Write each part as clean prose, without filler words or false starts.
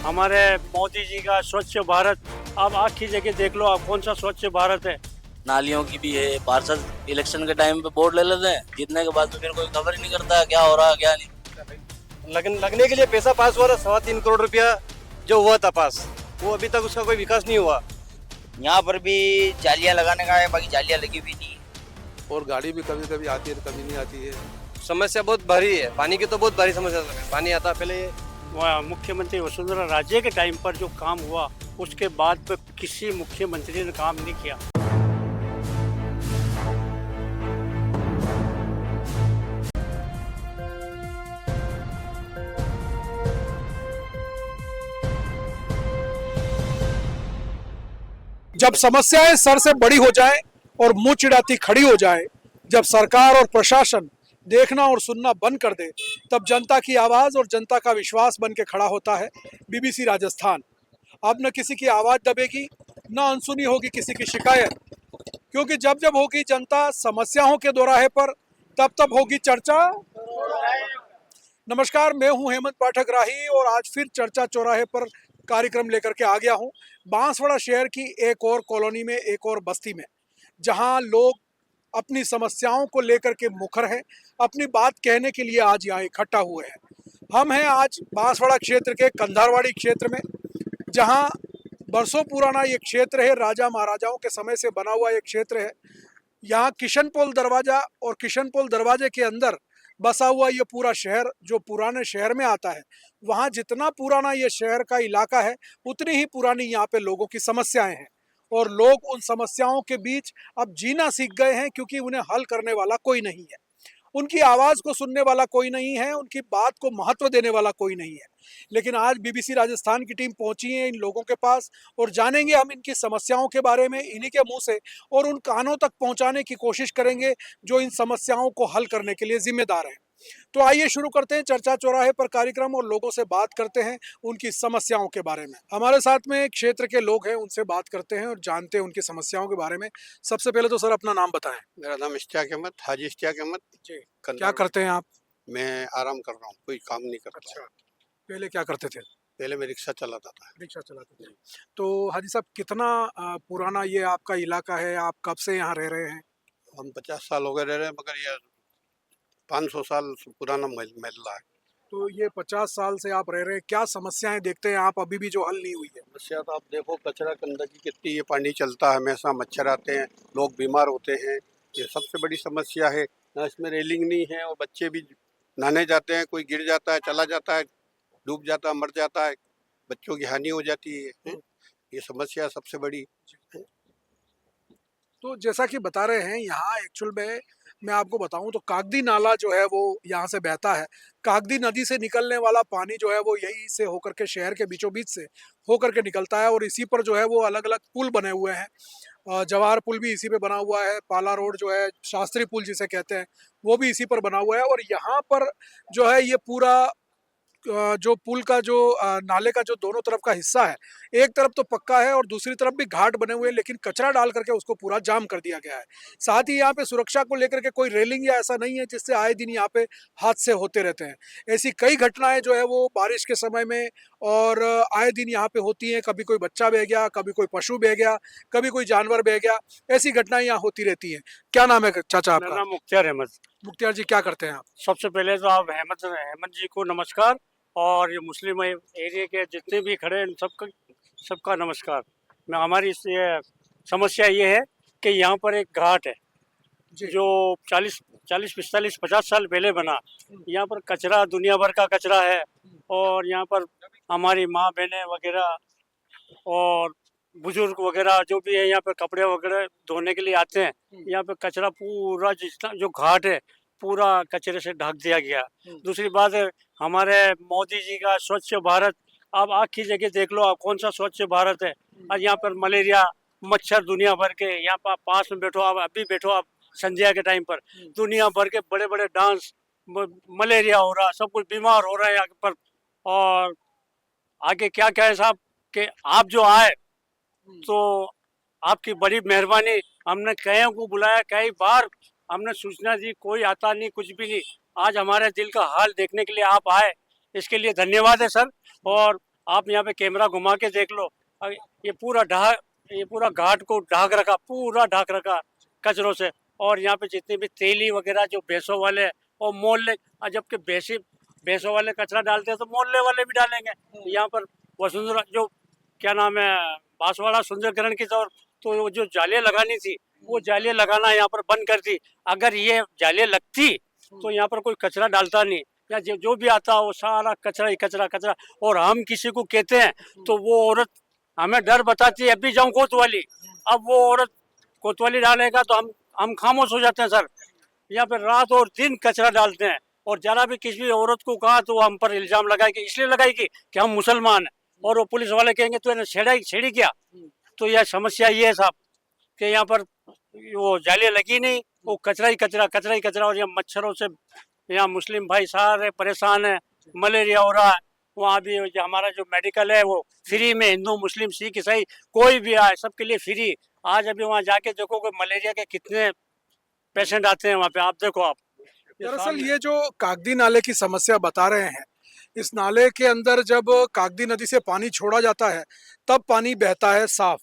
हमारे मोदी जी का स्वच्छ भारत, आप आग की जगह देख लो, आप कौन सा स्वच्छ भारत है। नालियों की भी है। पार्षद इलेक्शन के टाइम पे वोट ले लेते हैं, जीतने के बाद तो फिर कोई खबर ही नहीं करता है क्या हो रहा है क्या नहीं। लगने के लिए पैसा पास हुआ था, 3.25 करोड़ रुपया जो हुआ था पास, वो अभी तक उसका कोई विकास नहीं हुआ। यहाँ पर भी जालियाँ लगाने का है, बाकी जालियाँ लगी हुई नहीं है। और गाड़ी भी कभी कभी आती है, कभी नहीं आती है। समस्या बहुत भारी है, पानी की तो बहुत भारी समस्या है। पानी आता पहले वह मुख्यमंत्री वसुंधरा राजे के टाइम पर जो काम हुआ, उसके बाद पे किसी मुख्यमंत्री ने काम नहीं किया। जब समस्याएं सर से बड़ी हो जाएं और मुंह चिढ़ाती खड़ी हो जाए, जब सरकार और प्रशासन देखना और सुनना बंद कर दे, तब जनता की आवाज और जनता का विश्वास बन के खड़ा होता है बीबीसी राजस्थान। अब न किसी की आवाज दबेगी, न अनसुनी होगी किसी की शिकायत, क्योंकि जब जब होगी जनता समस्याओं के दोराहे पर, तब तब होगी चर्चा। नमस्कार, मैं हूं हेमंत पाठक राही और आज फिर चर्चा चौराहे पर कार्यक्रम लेकर के आ गया हूं, बांसवाड़ा शहर की एक और कॉलोनी में, एक और बस्ती में, जहां लोग अपनी समस्याओं को लेकर के मुखर हैं, अपनी बात कहने के लिए आज यहाँ इकट्ठा हुए हैं। हम हैं आज बांसवाड़ा क्षेत्र के कंधारवाड़ी क्षेत्र में, जहां बरसों पुराना ये क्षेत्र है, राजा महाराजाओं के समय से बना हुआ एक क्षेत्र है। यहाँ किशनपोल दरवाजा और किशनपोल दरवाजे के अंदर बसा हुआ ये पूरा शहर जो पुराने शहर में आता है, वहाँ जितना पुराना ये शहर का इलाका है, उतनी ही पुरानी यहाँ पे लोगों की समस्याएं हैं और लोग उन समस्याओं के बीच अब जीना सीख गए हैं, क्योंकि उन्हें हल करने वाला कोई नहीं है, उनकी आवाज को सुनने वाला कोई नहीं है, उनकी बात को महत्व देने वाला कोई नहीं है। लेकिन आज बीबीसी राजस्थान की टीम पहुंची है इन लोगों के पास और जानेंगे हम इनकी समस्याओं के बारे में इन्हीं के मुंह से, और उन कानों तक पहुंचाने की कोशिश करेंगे जो इन समस्याओं को हल करने के लिए जिम्मेदार हैं। तो आइए शुरू करते हैं चर्चा चौराहे पर कार्यक्रम और लोगों से बात करते हैं उनकी समस्याओं के बारे में। हमारे साथ में क्षेत्र के लोग हैं, उनसे बात करते हैं और जानते हैं उनकी समस्याओं के बारे में। सबसे पहले तो सर अपना नाम बताएं। मेरा नाम इश्तियाक अहमद, हाजी इश्तियाक अहमद जी। कंधार। क्या करते हैं आप? मैं आराम कर रहा हूँ, कोई काम नहीं करता। अच्छा, पहले क्या करते थे? पहले मैं रिक्शा चलाता था। रिक्शा चलाते थे। तो हाजी साहब, कितना पुराना ये आपका इलाका है? आप कब से यहाँ रह रहे हैं? हम 50 साल हो गए रह रहे हैं, मगर ये 500 साल पुराना महल्ला है। तो ये 50 साल से आप रह रहे हैं, क्या समस्याएं देखते हैं आप अभी भी जो हल नहीं हुई है? समस्या तो आप देखो, कचरा गंदगी कितनी है, पानी चलता है हमेशा, मच्छर आते हैं, लोग बीमार होते हैं, ये सबसे बड़ी समस्या है। ना इसमें रेलिंग नहीं है और बच्चे भी नहाने जाते हैं, कोई गिर जाता है, चला जाता है, डूब जाता है, मर जाता है, बच्चों की हानि हो जाती है। ये समस्या सबसे बड़ी है। तो जैसा कि बता रहे हैं, यहाँ एक्चुअल में मैं आपको बताऊं तो कागदी नाला जो है वो यहाँ से बहता है। कागदी नदी से निकलने वाला पानी जो है वो यही से होकर के शहर के बीचों बीच से होकर के निकलता है और इसी पर जो है वो अलग अलग पुल बने हुए हैं। जवाहर पुल भी इसी पे बना हुआ है, पाला रोड जो है, शास्त्री पुल जिसे कहते हैं, वो भी इसी पर बना हुआ है। और यहाँ पर जो है ये पूरा जो पुल का जो नाले का जो दोनों तरफ का हिस्सा है, एक तरफ तो पक्का है और दूसरी तरफ भी घाट बने हुए हैं, लेकिन कचरा डाल करके उसको पूरा जाम कर दिया गया है। साथ ही यहाँ पे सुरक्षा को लेकर के कोई रेलिंग या ऐसा नहीं है, जिससे आए दिन यहाँ पे हादसे होते रहते हैं। ऐसी कई घटनाएं जो है वो बारिश के समय में और आए दिन यहाँ पे होती हैं। कभी कोई बच्चा बह गया, कभी कोई पशु बह गया, कभी कोई जानवर बह गया, ऐसी घटनाएं यहाँ होती रहती हैं। क्या नाम है चाचा मेरा आपका? नाम मुख्तार अहमद। मुख्तियार जी, क्या करते हैं आप? सबसे पहले तो आप हेमंत जी को नमस्कार, और ये मुस्लिम एरिया के जितने भी खड़े हैं सबका नमस्कार। मैं हमारी समस्या ये है कि यहाँ पर एक घाट है जो 40 45 50 साल पहले बना। यहाँ पर कचरा, दुनिया भर का कचरा है, और यहाँ पर हमारी माँ बहनें वगैरह और बुजुर्ग वगैरह जो भी है यहाँ पे कपड़े वगैरह धोने के लिए आते हैं। यहाँ पे कचरा पूरा, जितना जो घाट है पूरा कचरे से ढक दिया गया। दूसरी बात है, हमारे मोदी जी का स्वच्छ भारत, आप आग की जगह देख लो, आप कौन सा स्वच्छ भारत है। और यहाँ पर मलेरिया, मच्छर दुनिया भर के, यहाँ पर पास में बैठो, आप अभी बैठो, आप संध्या के टाइम पर दुनिया भर के बड़े बड़े डांस, मलेरिया हो रहा, सब कुछ बीमार हो रहा है यहाँ पर। और आगे क्या क्या है साहब कि आप जो आए तो आपकी बड़ी मेहरबानी। हमने कईयों को बुलाया, कई बार हमने सूचना दी, कोई आता नहीं, कुछ भी नहीं। आज हमारे दिल का हाल देखने के लिए आप आए, इसके लिए धन्यवाद है सर। और आप यहाँ पे कैमरा घुमा के देख लो, ये पूरा घाट को पूरा ढाक रखा कचरों से। और यहाँ पे जितने भी तेली वगैरह जो भैंसों वाले और मोहल्ले, जबकि भैंसों वाले कचरा डालते हैं तो मोहल्ले वाले भी डालेंगे। यहाँ पर वसुंधरा जो क्या नाम है, बांसवाड़ा सुंदरकरण की तो वो जो जालियाँ लगानी थी वो जालियाँ लगाना यहाँ पर बंद कर दी। अगर ये जालियाँ लगती तो यहाँ पर कोई कचरा डालता नहीं, या जो भी आता वो सारा कचरा ही कचरा। और हम किसी को कहते हैं तो वो औरत हमें डर बताती है, अभी जाऊं कोतवाली। अब वो औरत कोतवाली डालेगा तो हम खामोश हो जाते हैं सर। यहाँ पे रात और दिन कचरा डालते हैं, और जरा भी किसी औरत को कहा तो वो हम पर इल्जाम लगाएगी, इसलिए लगाएगी कि हम मुसलमान हैं। और वो पुलिस वाले कहेंगे तो छेड़ी क्या। तो यह समस्या ये है साहब कि यहाँ पर वो जालियाँ लगी नहीं, वो कचरा ही कचरा। और यहाँ मच्छरों से यहाँ मुस्लिम भाई सारे परेशान है, मलेरिया हो रहा है। वहाँ भी जो हमारा जो मेडिकल है वो फ्री में, हिंदू मुस्लिम सिख ईसाई कोई भी आए सबके लिए फ्री। आज अभी वहाँ जाके देखो मलेरिया के कितने पेशेंट आते हैं वहाँ पे, आप देखो आप। दरअसल ये जो कागदी नाले की समस्या बता रहे हैं, इस नाले के अंदर जब कागदी नदी से पानी छोड़ा जाता है तब पानी बहता है साफ,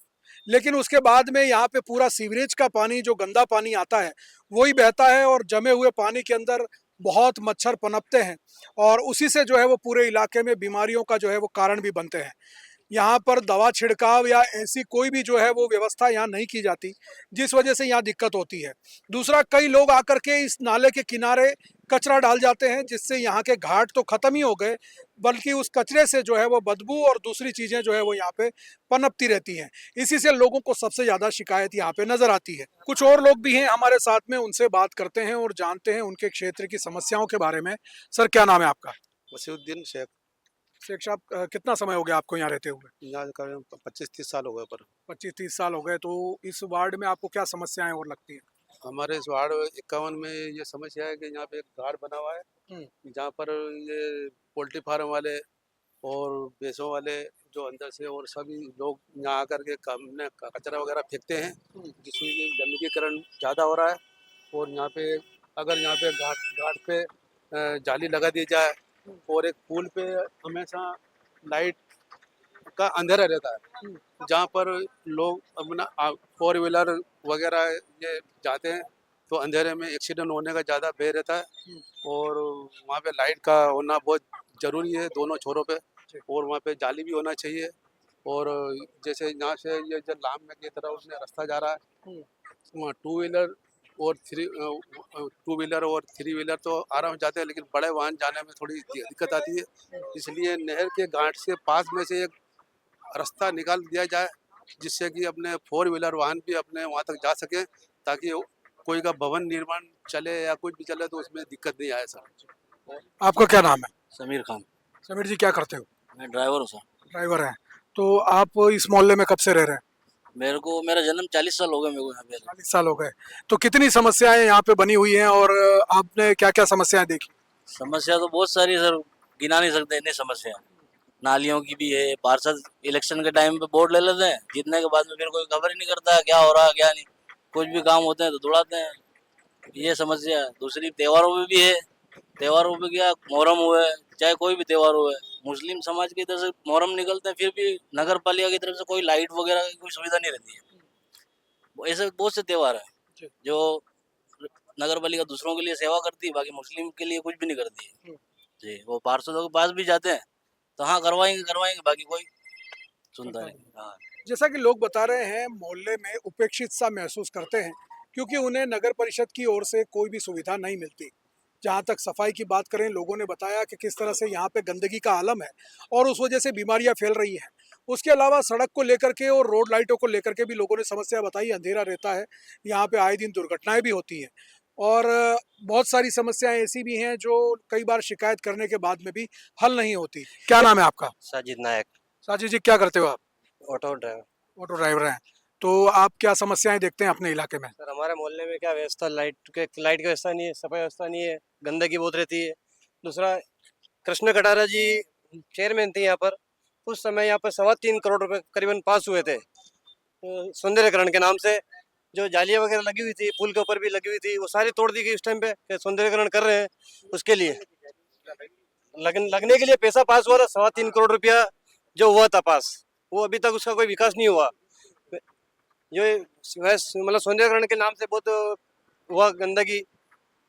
लेकिन उसके बाद में यहाँ पे पूरा सीवरेज का पानी, जो गंदा पानी आता है वही बहता है, और जमे हुए पानी के अंदर बहुत मच्छर पनपते हैं, और उसी से जो है वो पूरे इलाके में बीमारियों का जो है वो कारण भी बनते हैं। यहाँ पर दवा छिड़काव या ऐसी कोई भी जो है वो व्यवस्था यहाँ नहीं की जाती, जिस वजह से यहाँ दिक्कत होती है। दूसरा, कई लोग आकर के इस नाले के किनारे कचरा डाल जाते हैं, जिससे यहाँ के घाट तो खत्म ही हो गए, बल्कि उस कचरे से जो है वो बदबू और दूसरी चीजें जो है वो यहाँ पे पनपती रहती हैं। इसी से लोगों को सबसे ज्यादा शिकायत यहाँ पे नजर आती है। कुछ और लोग भी हैं हमारे साथ में, उनसे बात करते हैं और जानते हैं उनके क्षेत्र की समस्याओं के बारे में। सर, क्या नाम है आपका? वसीउद्दीन शेख। शेख साहब, कितना समय हो गया आपको यहाँ रहते हुए? यहाँ करीब 25-30 साल हो गए। पर 25-30 साल हो गए। तो इस वार्ड में आपको क्या समस्याएं और लगती हैं? हमारे इस वार्ड 51 में ये समस्या है कि यहाँ पे एक घाट बना हुआ है, जहाँ पर ये पोल्ट्री फार्म वाले और भैंसों वाले जो अंदर से और सभी लोग यहाँ आकर के कचरा वगैरह फेंकते हैं, जिसमें कि गंदगीकरण ज़्यादा हो रहा है। और यहाँ पे अगर यहाँ पे घाट पे जाली लगा दी जाए, और एक पुल पे हमेशा लाइट का अंधेरा रहता है, जहाँ पर लोग अपना 4 व्हीलर वगैरह ये जाते हैं तो अंधेरे में एक्सीडेंट होने का ज़्यादा भय रहता है। और वहाँ पे लाइट का होना बहुत ज़रूरी है दोनों छोरों पे, और वहाँ पे जाली भी होना चाहिए। और जैसे यहाँ से ये जो लाम में की तरफ उसमें रास्ता जा रहा है, वहाँ 2 व्हीलर और 3 व्हीलर तो आराम से जाते हैं, लेकिन बड़े वाहन जाने में थोड़ी दिक्कत आती है। इसलिए नहर के घाट से पास में से एक रास्ता निकाल दिया जाए, जिससे कि अपने 4 व्हीलर वाहन भी अपने वहाँ तक जा सके, ताकि कोई का भवन निर्माण चले या कुछ भी चले तो उसमें दिक्कत नहीं आए सर। आपका क्या नाम है? समीर खान। समीर जी, क्या करते हो? मैं ड्राइवर हूँ सर। ड्राइवर हैं। तो आप इस मोहल्ले में कब से रह रहे हैं? मेरा जन्म 40 साल हो गए मेरे को यहाँ पे। 40 साल हो गए। तो कितनी समस्याएं यहाँ पे बनी हुई हैं, और आपने क्या क्या समस्याएं देखी? समस्या तो बहुत सारी सर, गिना नहीं सकते इतनी समस्या। नालियों की भी है, पार्षद इलेक्शन के टाइम पे वोट ले लेते हैं, जीतने के बाद में फिर कोई खबर ही नहीं करता क्या हो रहा है क्या नहीं। कुछ भी काम होते हैं तो दौड़ाते हैं, ये समस्या है। दूसरी त्योहारों में भी है, त्योहारों पे क्या मुहर्रम हुए चाहे कोई भी त्योहार हुए, मुस्लिम समाज की तरफ से मुहर्रम निकलते हैं, फिर भी नगर पालिका की तरफ से कोई लाइट वगैरह की कोई सुविधा नहीं रहती है। ऐसे बहुत से त्योहार है जो नगर पालिका दूसरों के लिए सेवा करती है, बाकी मुस्लिम के लिए कुछ भी नहीं करती है जी। वो पार्षदों के पास भी जाते हैं तो हाँ करवाएंगे, बाकी कोई सुनता नहीं। हाँ, जैसा कि लोग बता रहे हैं, मोहल्ले में उपेक्षित सा महसूस करते हैं, क्योंकि उन्हें नगर परिषद की ओर से कोई भी सुविधा नहीं मिलती। जहाँ तक सफाई की बात करें, लोगों ने बताया कि किस तरह से यहाँ पे गंदगी का आलम है और उस वजह से बीमारियाँ फैल रही हैं। उसके अलावा सड़क को लेकर के और रोड लाइटों को लेकर के भी लोगों ने समस्या बताई। अंधेरा रहता है, यहाँ पे आए दिन दुर्घटनाएं भी होती हैं, और बहुत सारी समस्याएं ऐसी भी हैं जो कई बार शिकायत करने के बाद में भी हल नहीं होती। क्या नाम है आपका? साजिद नायक। साजिद जी, क्या करते हो आप? Auto driver. ऑटो ड्राइवर हैं। तो आप क्या समस्याएं देखते हैं अपने इलाके में? सर, हमारे मोहल्ले में क्या व्यवस्था, लाइट की व्यवस्था नहीं है, सफाई व्यवस्था नहीं है, गंदगी बहुत रहती है। दूसरा, कृष्ण कटारा जी चेयरमैन थे यहाँ पर, उस समय यहाँ पर 3.25 करोड़ रुपए करीबन पास हुए थे सौंदर्यकरण के नाम से। जो जालियाँ वगैरह लगी हुई थी, पुल के ऊपर भी लगी हुई थी, वो सारी तोड़ दी गई उस टाइम पे। सौंदर्यकरण कर रहे हैं उसके लिए, लगने के लिए पैसा पास हुआ था 3.25 करोड़ रुपया जो हुआ था पास, वो अभी तक उसका कोई विकास नहीं हुआ। जो मतलब सौंदर्यकरण के नाम से बहुत हुआ गंदगी,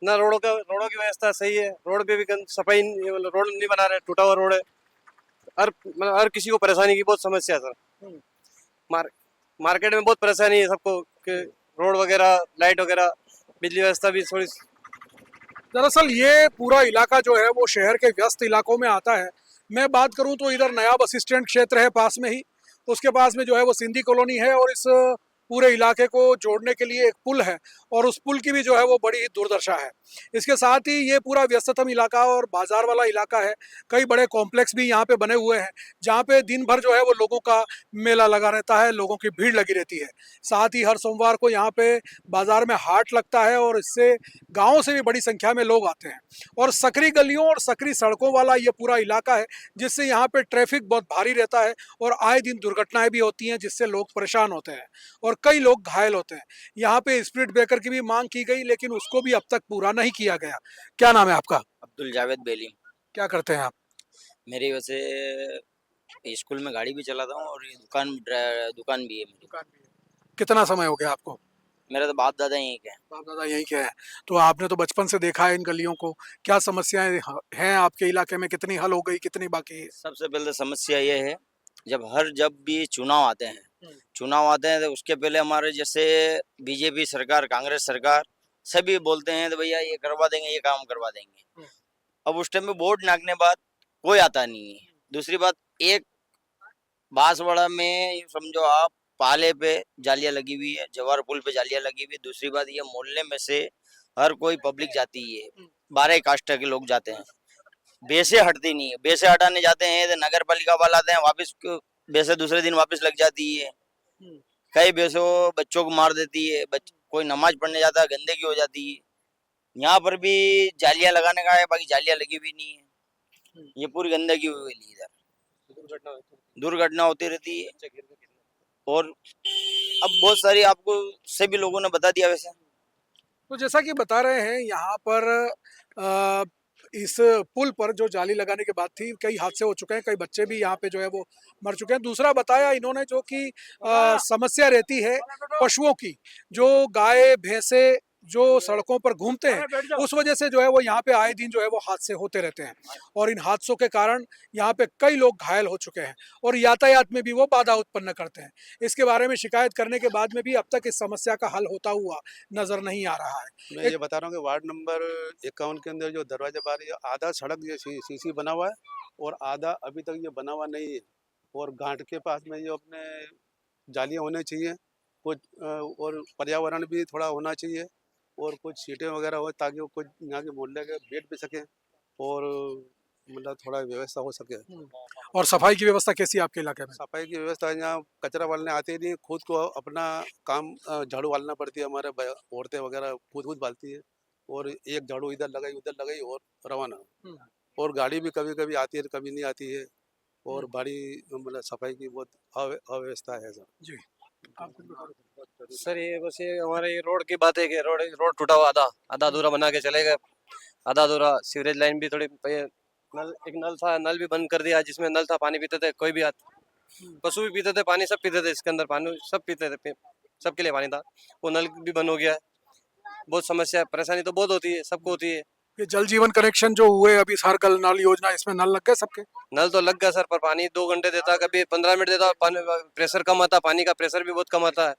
ना रोडों की व्यवस्था सही है, रोड पे भी सफाई रोड नहीं बना रहे, टूटा हुआ रोड है। हर किसी को परेशानी की बहुत समस्या है सर। मार, मार्केट में बहुत परेशानी है सबको कि रोड वगैरह, लाइट वगैरह, बिजली व्यवस्था भी थोड़ी। दरअसल ये पूरा इलाका जो है वो शहर के व्यस्त इलाकों में आता है। मैं बात करूं तो इधर नया बस स्टैंड क्षेत्र है पास में ही, उसके पास में जो है वो सिंधी कॉलोनी है, और इस पूरे इलाके को जोड़ने के लिए एक पुल है, और उस पुल की भी जो है वो बड़ी ही दुर्दशा है। इसके साथ ही ये पूरा व्यस्ततम इलाका और बाजार वाला इलाका है। कई बड़े कॉम्प्लेक्स भी यहाँ पे बने हुए हैं, जहाँ पे दिन भर जो है वो लोगों का मेला लगा रहता है, लोगों की भीड़ लगी रहती है। साथ ही हर सोमवार को यहाँ पे बाजार में हाट लगता है, और इससे गाँव से भी बड़ी संख्या में लोग आते हैं। और सकरी गलियों और सकरी सड़कों वाला ये पूरा इलाका है, जिससे यहाँ पे ट्रैफिक बहुत भारी रहता है, और आए दिन दुर्घटनाएं भी होती हैं, जिससे लोग परेशान होते हैं और कई लोग घायल होते हैं। यहाँ पे स्पीड ब्रेकर की भी मांग की गई, लेकिन उसको भी अब तक पूरा नहीं किया गया। क्या नाम है आपका? अब्दुल जावेद बेली। क्या करते हैं आप? मेरी वैसे स्कूल में गाड़ी भी चलाता हूँ और ये दुकान भी है मेरी। कितना समय हो गया आपको? मेरा तो बाप दादा यहीं के हैं। बाप दादा यही क्या है? तो आपने तो बचपन से देखा है इन गलियों को। क्या समस्याएं हैं आपके इलाके में? कितनी हल हो गई, कितनी बाकी है? सबसे पहले तो समस्या ये है, जब भी चुनाव आते हैं तो उसके पहले हमारे जैसे बीजेपी सरकार, कांग्रेस सरकार सभी बोलते हैं तो भैया ये करवा देंगे, ये काम करवा देंगे। अब उस टाइम में वोट नाकने बाद कोई आता नहीं है। दूसरी बात, एक बांसवाड़ा में यूं समझो आप, पाले पे जालियां लगी हुई है, जवाहर पुल पे जालियां लगी हुई है। दूसरी बात, ये मोहल्ले में से हर कोई पब्लिक जाती है, 12 कास्ट के लोग जाते हैं, बेसे हटती नहीं है। बेसे हटाने जाते हैं तो नगर पालिका वाले आते हैं, वापस बेसे दूसरे दिन वापस लग जाती है। कई बेसों बच्चों को मार देती है, कोई नमाज पढ़ने जाता है, गंदगी हो जाती है। यहाँ पर भी जालियां लगाने का है, बाकी जालियां लगी हुई नहीं है। ये पूरी गंदगी हुई है, इधर दुर्घटना होती रहती है। और अब बहुत सारी आपको सभी लोगों ने बता दिया वैसे। तो जैसा कि बता रहे हैं यहाँ पर अ, इस पुल पर जो जाली लगाने के बाद थी, कई हादसे हो चुके हैं, कई बच्चे भी यहाँ पे जो है वो मर चुके हैं। दूसरा बताया इन्होंने जो कि समस्या रहती है पशुओं की, जो गाय भैंसे जो सड़कों पर घूमते हैं, उस वजह से जो है वो यहाँ पे आए दिन जो है वो हादसे होते रहते हैं, और इन हादसों के कारण यहाँ पे कई लोग घायल हो चुके हैं, और यातायात में भी वो बाधा उत्पन्न करते हैं। इसके बारे में शिकायत करने के बाद में भी अब तक इस समस्या का हल होता हुआ नजर नहीं आ रहा है। मैं ये बता रहा हूँ कि वार्ड नंबर 51 के अंदर जो दरवाजे बाहर ये आधा सड़क ये सीसी बना हुआ है, और आधा अभी तक ये बना हुआ नहीं है। और घाट के पास में जो अपने जालियाँ होने चाहिए कुछ, और पर्यावरण भी थोड़ा होना चाहिए, और कुछ सीटें वगैरह हो ताकि वो कुछ यहाँ के मोहल्ले के बैठ भी सकें, और मतलब थोड़ा व्यवस्था हो सके। और सफाई की व्यवस्था कैसी है आपके इलाके में? सफाई की व्यवस्था यहाँ कचरा वालने आते ही नहीं, खुद को अपना काम झाड़ू वालना पड़ती है। हमारे औरतें वगैरह खुद बालती है, और एक झाड़ू इधर लगाई उधर लगाई और रवाना। और गाड़ी भी कभी कभी आती है, कभी नहीं आती है, और बड़ी मतलब सफाई की बहुत अव्यवस्था है सर। जी। सर ये बस ये हमारे ये रोड की बात है कि रोड टूटा हुआ, आधा आधा अधूरा बना के चले गए। आधा अधूरा सीवरेज लाइन भी थोड़ी एक नल था, नल भी बंद कर दिया, जिसमें नल था पानी पीते थे कोई भी पशु भी पीते थे पानी, सब पीते थे, इसके अंदर पानी सब पीते थे, सबके लिए पानी था। वो नल भी बंद हो गया है। बहुत समस्या, परेशानी तो बहुत होती है, सबको होती है। ये जल जीवन कनेक्शन जो हुए अभी हर कल नल योजना, इसमें नल लग गए सबके? नल तो लग गया सर, पर पानी 2 घंटे देता, कभी 15 मिनट देता, पानी प्रेशर कम आता, पानी का प्रेशर भी बहुत कम आता है।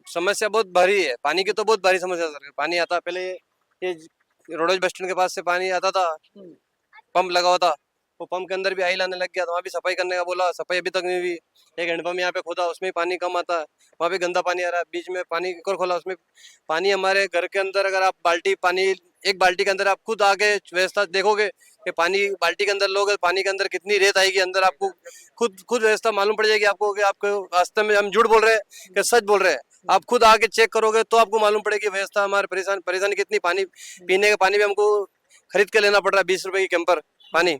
समस्या बहुत भारी है, पानी की तो बहुत भारी समस्या है सर। पानी आता पहले ये रोडोज बस स्टैंड के पास से पानी आता था, पंप लगा हुआ था, वो पंप के अंदर भी आई लाने लग गया, तो वहाँ भी सफाई करने का बोला, सफाई अभी तक नहीं हुई। एक हैंडपम्प यहाँ पे खोदा, उसमें पानी कम आता है, वहाँ भी गंदा पानी आ रहा है। बीच में पानी एक और खोला, उसमें पानी हमारे घर के अंदर, अगर आप एक बाल्टी के अंदर आप खुद आके व्यवस्था देखोगे कि पानी बाल्टी के अंदर लोगे, पानी के अंदर कितनी रेत आएगी अंदर, आपको खुद व्यवस्था मालूम पड़ जाएगी आपको कि आपको वास्तव में हम झूठ बोल रहे हैं कि सच बोल रहे हैं। आप खुद आके चेक करोगे तो आपको मालूम पड़ेगी व्यवस्था हमारे परेशानी कितनी। पानी पीने का पानी भी हमको खरीद के लेना पड़ रहा है, 20 रुपए की कैंपर पानी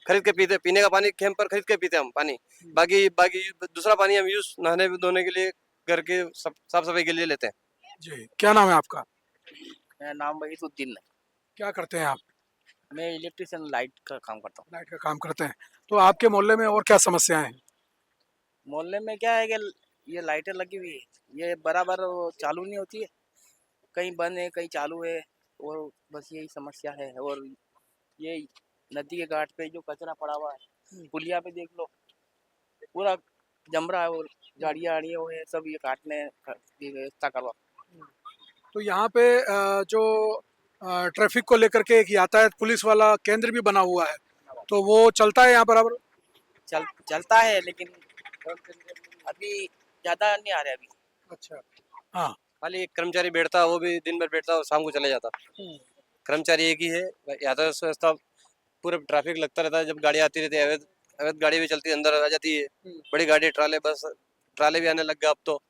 खरीद के पीने का पानी कैंपर खरीद के पीते हम पानी। बाकी दूसरा पानी हम यूज नहाने धोने के लिए, घर के साफ सफाई के लिए लेते हैं। जी। क्या नाम है आपका? मेरा नाम वहीदुद्दीन है। क्या करते हैं आप? मैं इलेक्ट्रिशियन लाइट का काम करता हूँ। लाइट का काम करते हैं। तो आपके मोहल्ले में और क्या समस्याएं हैं? मोहल्ले में क्या है कि ये लाइटें लगी हुई है, ये बराबर वो चालू नहीं होती है, कहीं बंद है कहीं चालू है, और बस यही समस्या है। और ये नदी के घाट पे जो कचरा पड़ा हुआ है, पुलिया पे देख लो, पूरा जम रहा है, और गाड़ियाँ आ रही है, सब ये काटने की व्यवस्था करवा। तो यहाँ पे जो ट्रैफिक को लेकर के एक यातायात पुलिस वाला केंद्र भी बना हुआ है, तो वो चलता है यहाँ बराबर? चलता है, लेकिन अभी ज़्यादा नहीं आ रहा है अभी। अच्छा। हाँ। खाली एक कर्मचारी बैठता है, वो भी दिन भर बैठता है और शाम को चले जाता। कर्मचारी एक ही है, यातायात व्यवस्था पूरा ट्रैफिक लगता रहता है। जब गाड़ी आती रहती है, अवैध अवैध गाड़ी भी चलती है, अंदर आ जाती है। बड़ी गाड़ी ट्राले बस ट्राले भी आने लग गए अब तो,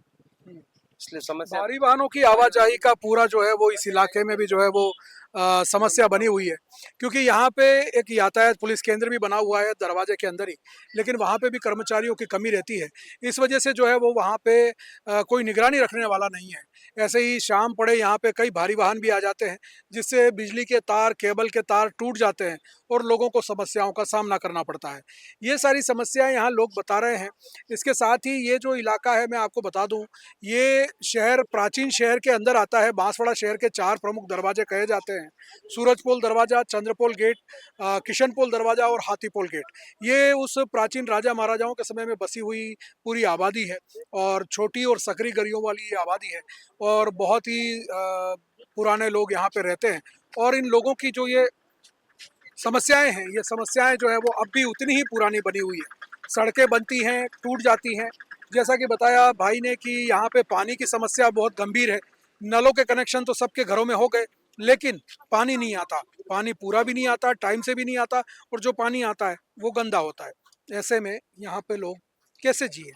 इसलिए समस्या। भारी वाहनों की आवाजाही का पूरा जो है वो इस इलाके में भी जो है वो समस्या बनी हुई है, क्योंकि यहाँ पे एक यातायात पुलिस केंद्र भी बना हुआ है दरवाजे के अंदर ही, लेकिन वहाँ पे भी कर्मचारियों की कमी रहती है। इस वजह से जो है वो वहाँ पे कोई निगरानी रखने वाला नहीं है। ऐसे ही शाम पड़े यहाँ पे कई भारी वाहन भी आ जाते हैं, जिससे बिजली के तार, केबल के तार टूट जाते हैं और लोगों को समस्याओं का सामना करना पड़ता है। ये सारी समस्याएं यहाँ लोग बता रहे हैं। इसके साथ ही ये जो इलाका है, मैं आपको बता दूं, ये शहर प्राचीन शहर के अंदर आता है। बांसवाड़ा शहर के 4 प्रमुख दरवाजे कहे जाते हैं: सूरजपोल दरवाजा, चंद्रपोल गेट, किशनपोल दरवाजा और हाथीपोल गेट। ये उस प्राचीन राजा महाराजाओं के समय में बसी हुई पूरी आबादी है, और छोटी और सकरी गलियों वाली ये आबादी है, और बहुत ही पुराने लोग यहाँ पे रहते हैं। और इन लोगों की जो ये समस्याएं हैं, ये समस्याएं जो है वो अब भी उतनी ही पुरानी बनी हुई है। सड़कें बनती हैं, टूट जाती हैं। जैसा कि बताया भाई ने कि यहाँ पे पानी की समस्या बहुत गंभीर है। नलों के कनेक्शन तो सबके घरों में हो गए, लेकिन पानी नहीं आता। पानी पूरा भी नहीं आता, टाइम से भी नहीं आता, और जो पानी आता है वो गंदा होता है। ऐसे में यहाँ पे लोग कैसे जिए?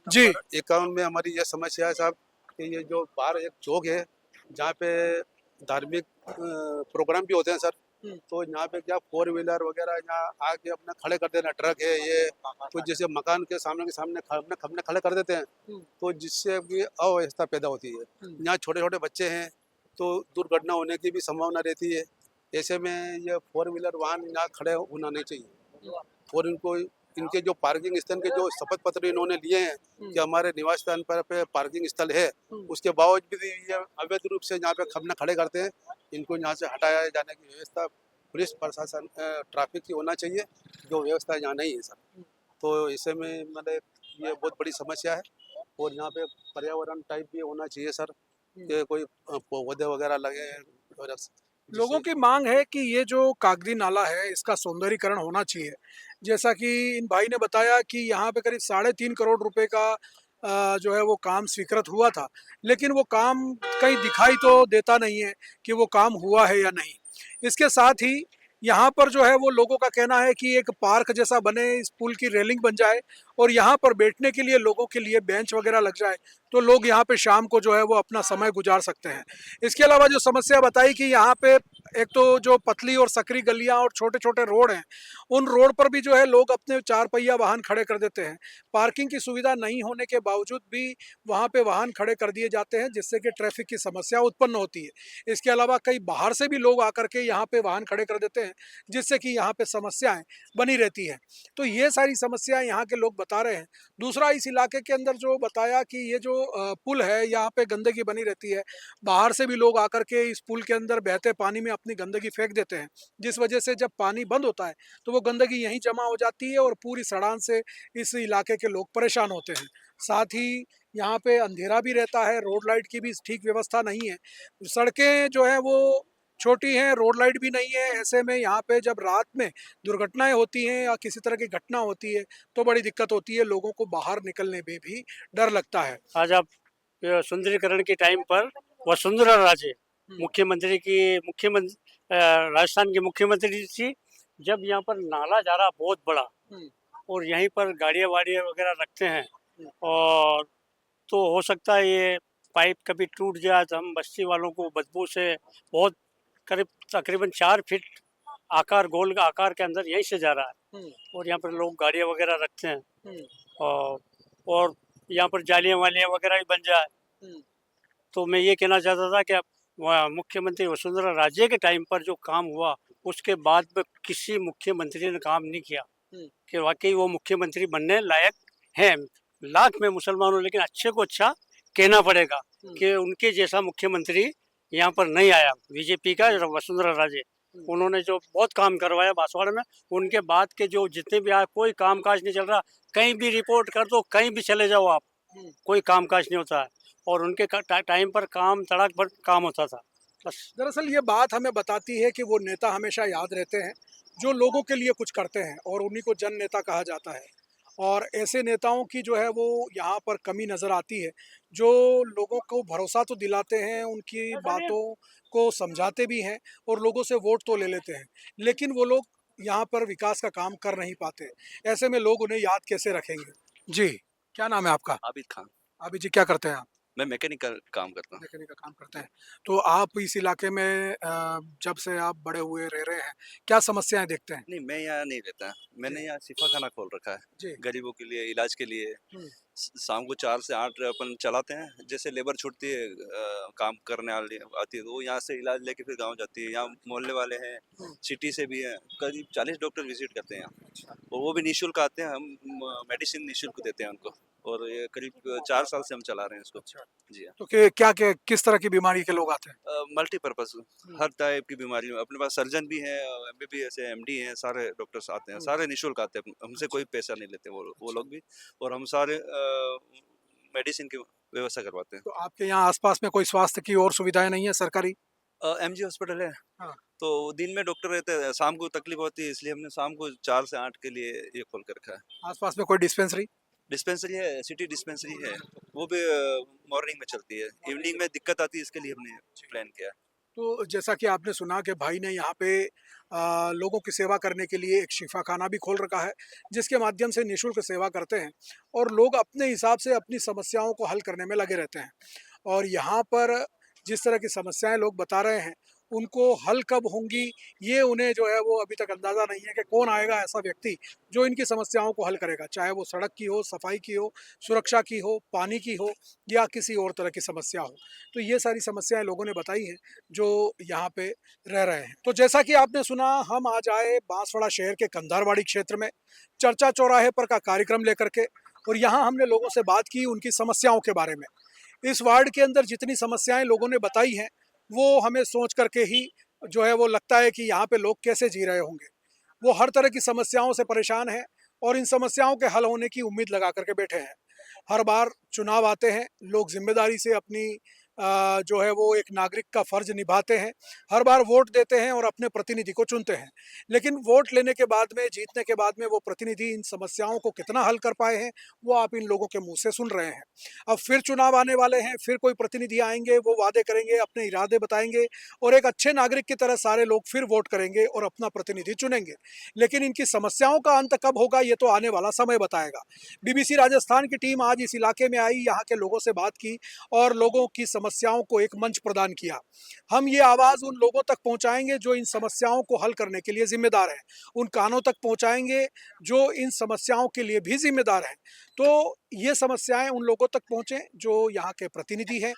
जी। 51 में हमारी यह समस्या है साहब कि ये जो बाहर एक चौक है जहाँ पे धार्मिक प्रोग्राम भी होते हैं सर, तो यहाँ पे क्या 4 व्हीलर वगैरह यहाँ आके अपना खड़े कर देना, ट्रक है ये कुछ जैसे मकान के सामने अपने खड़े कर देते हैं, तो जिससे भी अव्यवस्था पैदा होती है। यहाँ छोटे छोटे बच्चे हैं तो दुर्घटना होने की भी संभावना रहती है। ऐसे में ये 4 व्हीलर वाहन यहाँ खड़े होना नहीं चाहिए, और इनको इनके जो पार्किंग स्थल के जो शपथ पत्र इन्होंने लिए हैं कि हमारे निवास स्थान पर पे पार्किंग स्थल है, उसके बावजूद भी ये अवैध रूप से यहाँ पे खपना खड़े करते हैं। इनको यहाँ से हटाया जाने की व्यवस्था पुलिस प्रशासन ट्रैफिक की होना चाहिए, जो व्यवस्था यहाँ नहीं है सर। तो इसे में मतलब ये बहुत बड़ी समस्या है, और यहाँ पे पर्यावरण टाइप भी होना चाहिए सर, कि कोई पौधे वगैरह लगे और लोगों की मांग है कि ये जो कागदी नाला है इसका सौंदर्यीकरण होना चाहिए। जैसा कि इन भाई ने बताया कि यहाँ पे करीब 3.5 करोड़ रुपए का जो है वो काम स्वीकृत हुआ था, लेकिन वो काम कहीं दिखाई तो देता नहीं है कि वो काम हुआ है या नहीं। इसके साथ ही यहाँ पर जो है वो लोगों का कहना है कि एक पार्क जैसा बने, इस पुल की रेलिंग बन जाए, और यहाँ पर बैठने के लिए लोगों के लिए बेंच वगैरह लग जाए, तो लोग यहाँ पे शाम को जो है वो अपना समय गुजार सकते हैं। इसके अलावा जो समस्या बताई कि यहाँ पे एक तो जो पतली और सकरी गलियां और छोटे छोटे रोड हैं, उन रोड पर भी जो है लोग अपने 4 पहिया वाहन खड़े कर देते हैं। पार्किंग की सुविधा नहीं होने के बावजूद भी वहाँ पे वाहन खड़े कर दिए जाते हैं, जिससे कि ट्रैफिक की समस्या उत्पन्न होती है। इसके अलावा कई बाहर से भी लोग आकर के यहाँ पे वाहन खड़े कर देते हैं, जिससे कि यहाँ पे समस्याएं बनी रहती हैं। तो ये सारी समस्याएं यहाँ के लोग बता रहे हैं। दूसरा, इस इलाके के अंदर जो बताया कि ये जो पुल है, यहाँ पे गंदगी बनी रहती है। बाहर से भी लोग आकर के इस पुल के अंदर बहते पानी में अपनी गंदगी फेंक देते हैं, जिस वजह से जब पानी बंद होता है तो वो गंदगी यहीं जमा हो जाती है, और पूरी सड़ान से इस इलाके के लोग परेशान होते हैं। साथ ही यहाँ पे अंधेरा भी रहता है, रोड लाइट की भी ठीक व्यवस्था नहीं है। सड़कें जो है वो छोटी हैं, रोड लाइट भी नहीं है। ऐसे में यहाँ पे जब रात में दुर्घटनाएं होती हैं या किसी तरह की घटना होती है तो बड़ी दिक्कत होती है, लोगों को बाहर निकलने में भी डर लगता है। आज आप सुंदरीकरण के टाइम पर वसुंधरा राजे राजस्थान की मुख्यमंत्री थी, जब यहाँ पर नाला जा रहा बहुत बड़ा, और यहीं पर गाड़ियाँ वाड़ियाँ वगैरह रखते हैं, और तो हो सकता है ये पाइप कभी टूट जाए तो हम बस्ती वालों को बदबू से बहुत करीब तकरीबन 4 फीट आकार, गोल का आकार के अंदर यहीं से जा रहा है, और यहाँ पर लोग गाड़ियाँ वगैरह रखते हैं, और यहाँ पर जालियाँ वालियाँ वगैरह भी बन जाए। तो मैं ये कहना चाहता था कि मुख्यमंत्री वसुंधरा राजे के टाइम पर जो काम हुआ उसके बाद में किसी मुख्यमंत्री ने काम नहीं किया हम्म। कि वाकई वो मुख्यमंत्री बनने लायक हैं। लाख में मुसलमान हो, लेकिन अच्छे को अच्छा कहना पड़ेगा कि उनके जैसा मुख्यमंत्री यहाँ पर नहीं आया। बीजेपी का वसुंधरा राजे, उन्होंने जो बहुत काम करवाया बांसवाड़ा में, उनके बाद के जो जितने भी आए कोई कामकाज नहीं चल रहा। कहीं भी रिपोर्ट कर दो, कहीं भी चले जाओ आप, कोई कामकाज नहीं होता है। और उनके टाइम पर काम तड़क पर काम होता था बस। दरअसल ये बात हमें बताती है कि वो नेता हमेशा याद रहते हैं जो लोगों के लिए कुछ करते हैं, और उन्हीं को जन नेता कहा जाता है। और ऐसे नेताओं की जो है वो यहाँ पर कमी नज़र आती है, जो लोगों को भरोसा तो दिलाते हैं, उनकी बातों को समझाते भी हैं और लोगों से वोट तो ले लेते हैं, लेकिन वो लोग यहाँ पर विकास का काम कर नहीं पाते। ऐसे में लोग उन्हें याद कैसे रखेंगे? जी, क्या नाम है आपका? आबिद खान। अभी जी क्या करते हैं आप? मैं मैकेनिकल काम करता हूँ। मैकेनिक का काम करते हैं। तो आप इस इलाके में जब से आप बड़े हुए रह रहे हैं, क्या समस्याएं देखते हैं? नहीं, मैं यहाँ नहीं रहता। मैंने यहाँ शिफा खाना खोल रखा है जी। गरीबों के लिए, इलाज के लिए। हम्म। शाम को 4 से 8 अपन चलाते हैं। जैसे लेबर छूटती है, काम करने वाली आती है, तो वो यहाँ से इलाज लेके फिर गाँव जाती है। यहाँ मोहल्ले वाले हैं, सिटी से भी हैं, करीब 40 डॉक्टर विजिट करते हैं यहाँ, और वो भी निःशुल्क आते हैं। हम मेडिसिन निःशुल्क देते हैं उनको, और ये करीब 4 साल से हम चला रहे हैं इसको। जी हाँ। तो क्या किस तरह की बीमारी के लोग आते हैं? मल्टीपर्पज, हर टाइप की बीमारी। अपने पास सर्जन भी हैं, एमबीबीएस है, एमडी हैं, सारे डॉक्टर्स आते हैं, सारे निःशुल्क आते हैं। हमसे कोई पैसा नहीं लेते वो लोग भी, और हम सारे मेडिसिन की व्यवस्था करवाते हैं। तो आपके यहाँ आसपास में कोई स्वास्थ्य की और सुविधाएं नहीं है सरकारी? एमजी हॉस्पिटल है, हाँ। तो दिन में डॉक्टर रहते हैं, शाम को तकलीफ होती है, इसलिए हमने शाम को 4 से 8 के लिए ये खोल कर रखा है। आसपास में कोई डिस्पेंसरी? डिस्पेंसरी है, सिटी डिस्पेंसरी है, वो भी मॉर्निंग में चलती है। इवनिंग में दिक्कत आती है, इसके लिए हमने प्लान किया। तो जैसा कि आपने सुना कि भाई ने यहाँ पे लोगों की सेवा करने के लिए एक शिफाखाना भी खोल रखा है, जिसके माध्यम से निःशुल्क सेवा करते हैं और लोग अपने हिसाब से अपनी समस्याओं को हल करने में लगे रहते हैं। और यहाँ पर जिस तरह की समस्याएं लोग बता रहे हैं, उनको हल कब होंगी ये उन्हें जो है वो अभी तक अंदाज़ा नहीं है कि कौन आएगा ऐसा व्यक्ति जो इनकी समस्याओं को हल करेगा, चाहे वो सड़क की हो, सफाई की हो, सुरक्षा की हो, पानी की हो, या किसी और तरह की समस्या हो। तो ये सारी समस्याएं लोगों ने बताई हैं जो यहाँ पे रह रहे हैं। तो जैसा कि आपने सुना, हम आज आए बांसवाड़ा शहर के कंधारवाड़ी क्षेत्र में चर्चा चौराहे पर का कार्यक्रम लेकर के, और यहाँ हमने लोगों से बात की उनकी समस्याओं के बारे में। इस वार्ड के अंदर जितनी समस्याएं लोगों ने बताई हैं, वो हमें सोच करके ही जो है वो लगता है कि यहाँ पे लोग कैसे जी रहे होंगे। वो हर तरह की समस्याओं से परेशान हैं और इन समस्याओं के हल होने की उम्मीद लगा करके बैठे हैं। हर बार चुनाव आते हैं, लोग जिम्मेदारी से अपनी जो है वो एक नागरिक का फर्ज निभाते हैं, हर बार वोट देते हैं और अपने प्रतिनिधि को चुनते हैं। लेकिन वोट लेने के बाद में, जीतने के बाद में वो प्रतिनिधि इन समस्याओं को कितना हल कर पाए हैं, वो आप इन लोगों के मुंह से सुन रहे हैं। अब फिर चुनाव आने वाले हैं, फिर कोई प्रतिनिधि आएंगे, वो वादे करेंगे, अपने इरादे बताएंगे, और एक अच्छे नागरिक की तरह सारे लोग फिर वोट करेंगे और अपना प्रतिनिधि चुनेंगे। लेकिन इनकी समस्याओं का अंत कब होगा ये तो आने वाला समय बताएगा। बीबीसी राजस्थान की टीम आज इस इलाके में आई, यहाँ के लोगों से बात की और लोगों की समस्याओं को एक मंच प्रदान किया। हम ये आवाज़ उन लोगों तक पहुंचाएंगे जो इन समस्याओं को हल करने के लिए जिम्मेदार हैं, उन कानों तक पहुंचाएंगे जो इन समस्याओं के लिए भी जिम्मेदार हैं। तो ये समस्याएं उन लोगों तक पहुंचें जो यहाँ के प्रतिनिधि हैं,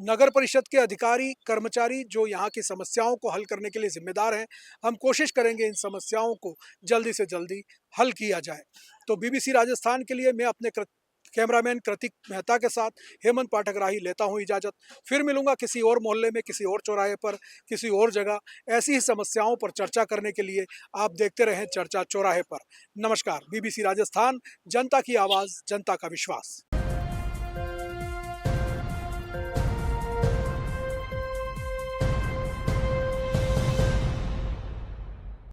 नगर परिषद के अधिकारी कर्मचारी जो यहाँ की समस्याओं को हल करने के लिए जिम्मेदार हैं। हम कोशिश करेंगे इन समस्याओं को जल्दी से जल्दी हल किया जाए। तो बीबीसी राजस्थान के लिए मैं अपने कैमरामैन कृतिक मेहता के साथ हेमंत पाठक राही लेता हूं इजाज़त। फिर मिलूंगा किसी और मोहल्ले में, किसी और चौराहे पर, किसी और जगह ऐसी ही समस्याओं पर चर्चा करने के लिए। आप देखते रहें चर्चा चौराहे पर। नमस्कार। बीबीसी राजस्थान, जनता की आवाज़, जनता का विश्वास।